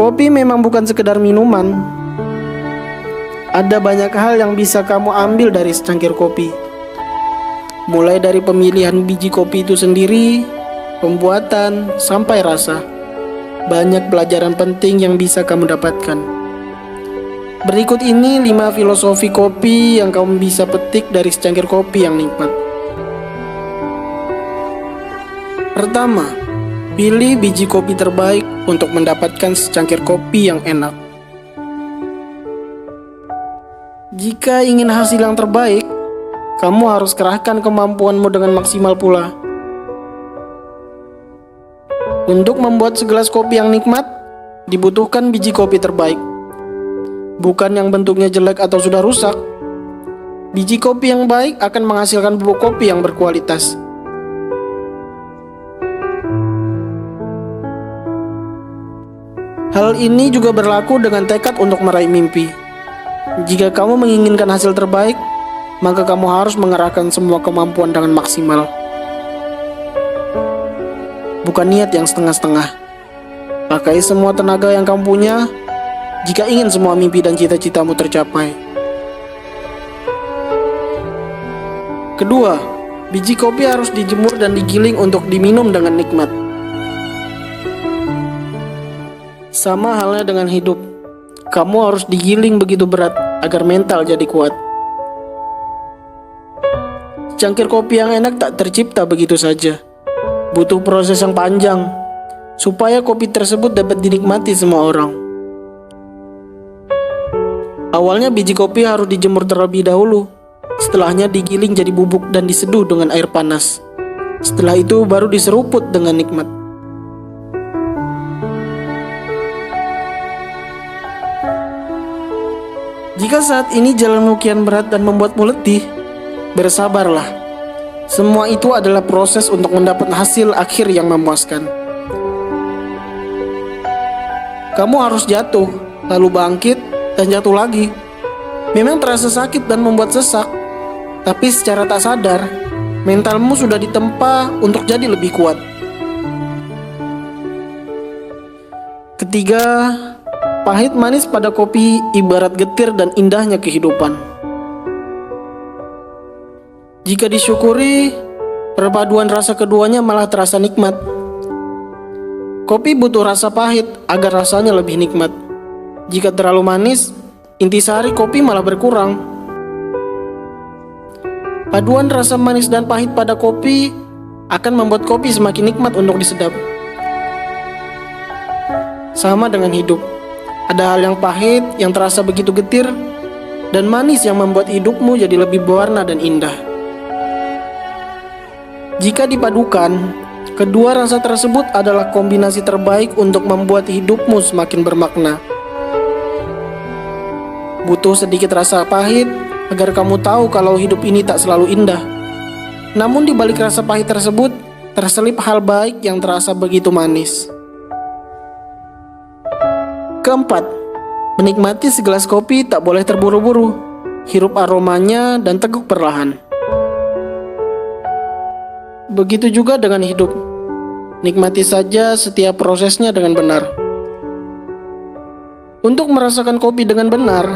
Kopi memang bukan sekedar minuman. Ada banyak hal yang bisa kamu ambil dari secangkir kopi. Mulai dari pemilihan biji kopi itu sendiri, pembuatan, sampai rasa. Banyak pelajaran penting yang bisa kamu dapatkan. Berikut ini 5 filosofi kopi yang kamu bisa petik dari secangkir kopi yang nikmat. Pertama, pilih biji kopi terbaik untuk mendapatkan secangkir kopi yang enak. Jika ingin hasil yang terbaik, kamu harus kerahkan kemampuanmu dengan maksimal pula. Untuk membuat segelas kopi yang nikmat, dibutuhkan biji kopi terbaik. Bukan yang bentuknya jelek atau sudah rusak. Biji kopi yang baik akan menghasilkan bubuk kopi yang berkualitas. Hal ini juga berlaku dengan tekad untuk meraih mimpi. Jika kamu menginginkan hasil terbaik, maka kamu harus mengerahkan semua kemampuan dengan maksimal. Bukan niat yang setengah-setengah. Pakai semua tenaga yang kamu punya jika ingin semua mimpi dan cita-citamu tercapai. Kedua, biji kopi harus dijemur dan digiling untuk diminum dengan nikmat. Sama halnya dengan hidup, kamu harus digiling begitu berat agar mental jadi kuat. Cangkir kopi yang enak tak tercipta begitu saja. Butuh proses yang panjang supaya kopi tersebut dapat dinikmati semua orang. Awalnya biji kopi harus dijemur terlebih dahulu. Setelahnya digiling jadi bubuk dan diseduh dengan air panas. Setelah itu baru diseruput dengan nikmat. Jika saat ini jalanmu kian berat dan membuatmu letih, bersabarlah. Semua itu adalah proses untuk mendapat hasil akhir yang memuaskan. Kamu harus jatuh, lalu bangkit, dan jatuh lagi. Memang terasa sakit dan membuat sesak, tapi secara tak sadar, mentalmu sudah ditempa untuk jadi lebih kuat. Ketiga, pahit manis pada kopi ibarat getir dan indahnya kehidupan. Jika disyukuri, perpaduan rasa keduanya malah terasa nikmat. Kopi butuh rasa pahit agar rasanya lebih nikmat. Jika terlalu manis, intisari kopi malah berkurang. Paduan rasa manis dan pahit pada kopi akan membuat kopi semakin nikmat untuk disedap. Sama dengan hidup. Ada hal yang pahit yang terasa begitu getir, dan manis yang membuat hidupmu jadi lebih berwarna dan indah. Jika dipadukan, kedua rasa tersebut adalah kombinasi terbaik untuk membuat hidupmu semakin bermakna. Butuh sedikit rasa pahit agar kamu tahu kalau hidup ini tak selalu indah. Namun di balik rasa pahit tersebut, terselip hal baik yang terasa begitu manis. Keempat, menikmati segelas kopi tak boleh terburu-buru. Hirup aromanya dan teguk perlahan. Begitu juga dengan hidup. Nikmati saja setiap prosesnya dengan benar. Untuk merasakan kopi dengan benar,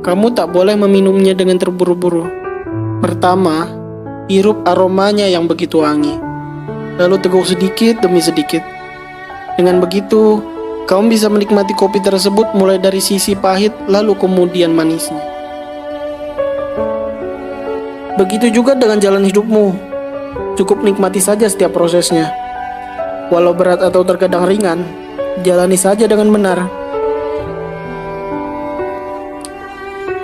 kamu tak boleh meminumnya dengan terburu-buru. Pertama, hirup aromanya yang begitu wangi. Lalu teguk sedikit demi sedikit. Dengan begitu, kamu bisa menikmati kopi tersebut mulai dari sisi pahit lalu kemudian manisnya. Begitu juga dengan jalan hidupmu. Cukup nikmati saja setiap prosesnya. Walau berat atau terkadang ringan, jalani saja dengan benar.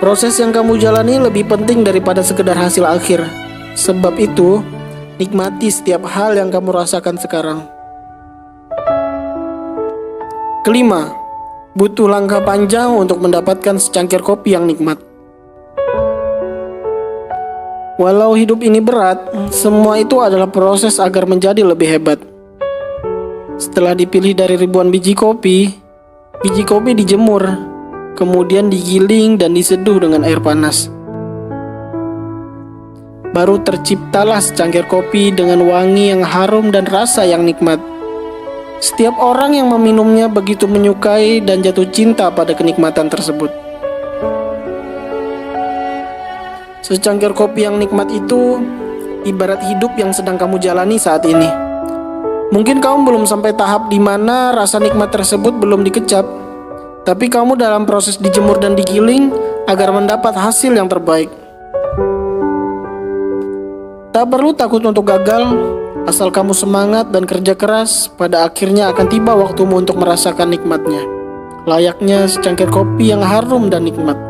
Proses yang kamu jalani lebih penting daripada sekedar hasil akhir. Sebab itu, nikmati setiap hal yang kamu rasakan sekarang. Kelima, butuh langkah panjang untuk mendapatkan secangkir kopi yang nikmat. Walau hidup ini berat, semua itu adalah proses agar menjadi lebih hebat. Setelah dipilih dari ribuan biji kopi dijemur, kemudian digiling dan diseduh dengan air panas. Baru terciptalah secangkir kopi dengan wangi yang harum dan rasa yang nikmat. Setiap orang yang meminumnya begitu menyukai dan jatuh cinta pada kenikmatan tersebut. Secangkir kopi yang nikmat itu ibarat hidup yang sedang kamu jalani saat ini. Mungkin kamu belum sampai tahap di mana rasa nikmat tersebut belum dikecap, tapi kamu dalam proses dijemur dan digiling agar mendapat hasil yang terbaik. Tak perlu takut untuk gagal, asal kamu semangat dan kerja keras, pada akhirnya akan tiba waktumu untuk merasakan nikmatnya. Layaknya secangkir kopi yang harum dan nikmat.